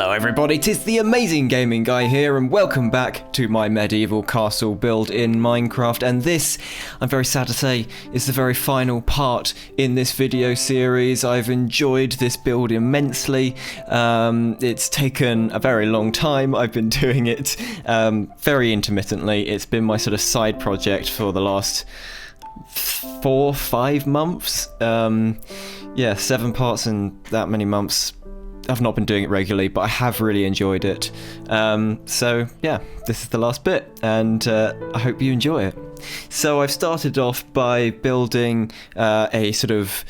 Hello everybody, 'tis the Amazing Gaming Guy here, and welcome back to my medieval castle build in Minecraft. And this, I'm very sad to say, is the very final part in this video series. I've enjoyed this build immensely. It's taken a very long time. I've been doing it very intermittently. It's been my sort of side project for the last 4-5 months. Yeah, 7 parts in that many months. I've not been doing it regularly, but I have really enjoyed it. So yeah, this is the last bit, and I hope you enjoy it. So I've started off by building a sort of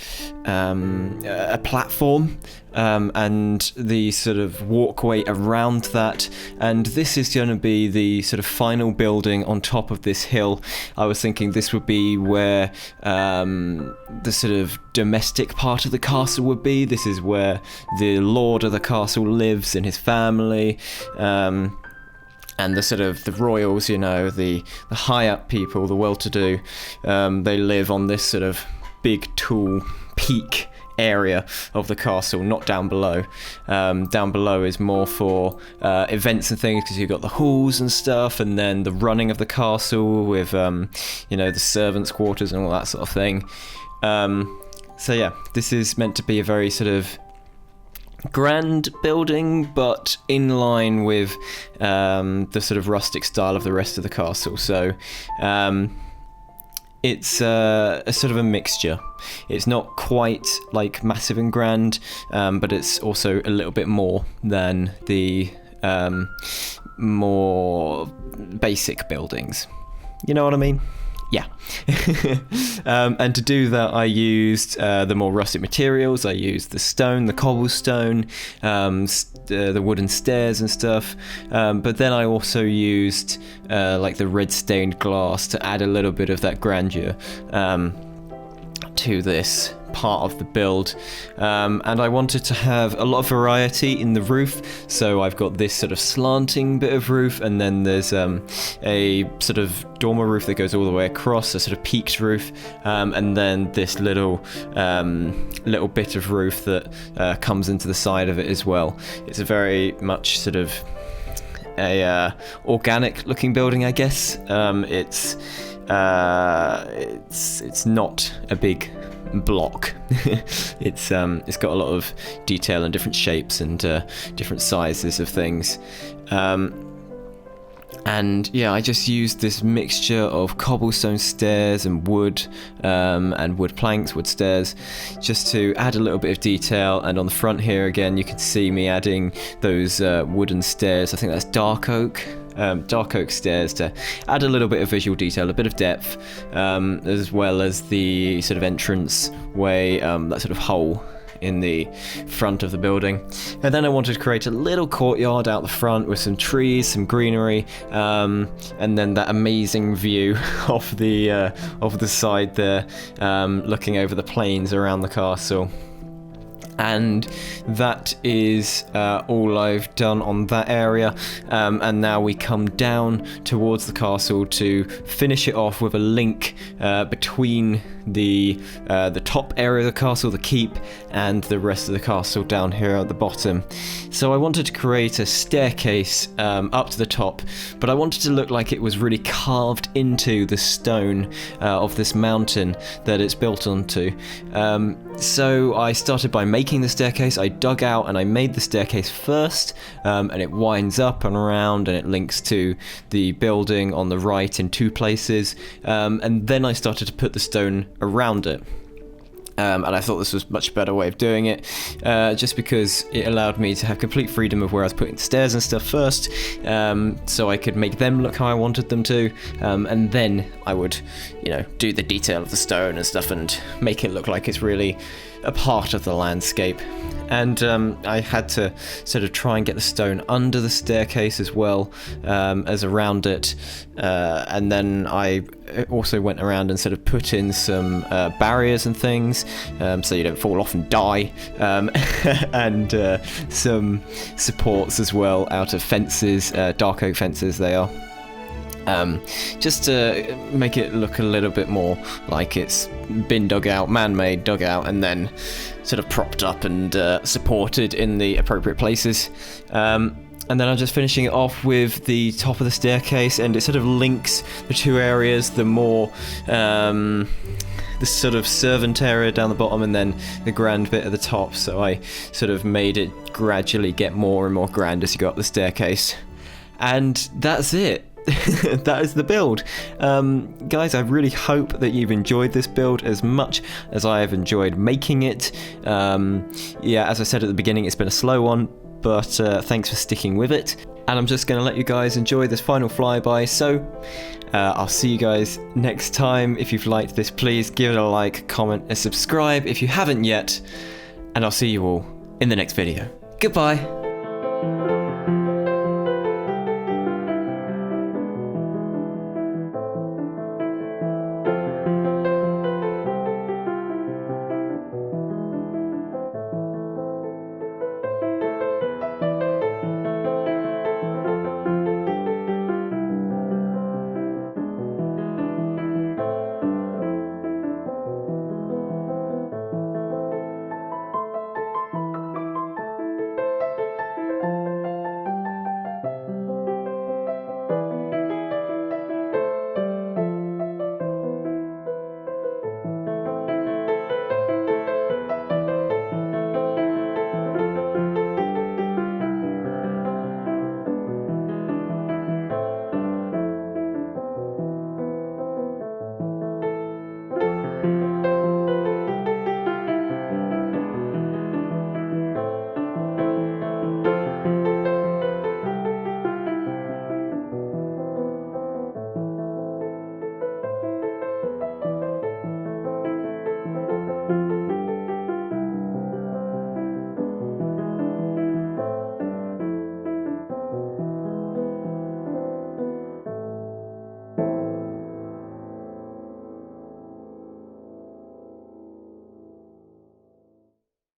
a platform and the sort of walkway around that, and this is going to be the sort of final building on top of this hill. I was thinking this would be where the sort of domestic part of the castle would be. This is where the lord of the castle lives and his family. And the sort of the royals, you know, the high up people, the well-to-do, they live on this sort of big tall peak area of the castle, not down below. Down below is more for events and things, because you've got the halls and stuff, and then the running of the castle with, you know, the servants' quarters and all that sort of thing. So yeah, this is meant to be a very sort of grand building, but in line with the sort of rustic style of the rest of the castle. So it's a sort of a mixture. It's not quite like massive and grand, but it's also a little bit more than the more basic buildings. You know what I mean? Yeah. And to do that, I used the more rustic materials. I used the stone, the cobblestone, the wooden stairs and stuff. But then I also used like the red stained glass to add a little bit of that grandeur to this part of the build, and I wanted to have a lot of variety in the roof. So I've got this sort of slanting bit of roof, and then there's a sort of dormer roof that goes all the way across, a sort of peaked roof, and then this little bit of roof that comes into the side of it as well. It's a very much sort of a organic looking building, I guess. It's not a big block. It's got a lot of detail and different shapes and different sizes of things. And yeah, I just used this mixture of cobblestone stairs and wood planks, wood stairs, just to add a little bit of detail. And on the front here again, you can see me adding those wooden stairs. I think that's dark oak stairs, to add a little bit of visual detail, a bit of depth, as well as the sort of entrance way, that sort of hole in the front of the building. And then I wanted to create a little courtyard out the front with some trees, some greenery, and then that amazing view of the side there, looking over the plains around the castle. And that is all I've done on that area, and now we come down towards the castle to finish it off with a link between the top area of the castle, the keep, and the rest of the castle down here at the bottom. So I wanted to create a staircase up to the top, but I wanted to look like it was really carved into the stone of this mountain that it's built onto. So I started by making the staircase. I dug out and I made the staircase first, and it winds up and around, and it links to the building on the right in 2 places, and then I started to put the stone around it. And I thought this was a much better way of doing it, just because it allowed me to have complete freedom of where I was putting the stairs and stuff first, so I could make them look how I wanted them to, and then I would, you know, do the detail of the stone and stuff and make it look like it's really a part of the landscape. And I had to sort of try and get the stone under the staircase as well as around it, and then I also went around and sort of put in some barriers and things, so you don't fall off and die, and some supports as well out of fences, dark oak fences they are. Just to make it look a little bit more like it's been dug out, man-made, dug out, and then sort of propped up and supported in the appropriate places. And then I'm just finishing it off with the top of the staircase, and it sort of links the two areas, the more the sort of servant area down the bottom and then the grand bit at the top. So I sort of made it gradually get more and more grand as you go up the staircase. And that's it. That is the build. Guys, I really hope that you've enjoyed this build as much as I have enjoyed making it. Yeah, as I said at the beginning, it's been a slow one, but thanks for sticking with it. And I'm just going to let you guys enjoy this final flyby. So I'll see you guys next time. If you've liked this, please give it a like, comment, and subscribe if you haven't yet. And I'll see you all in the next video. Goodbye.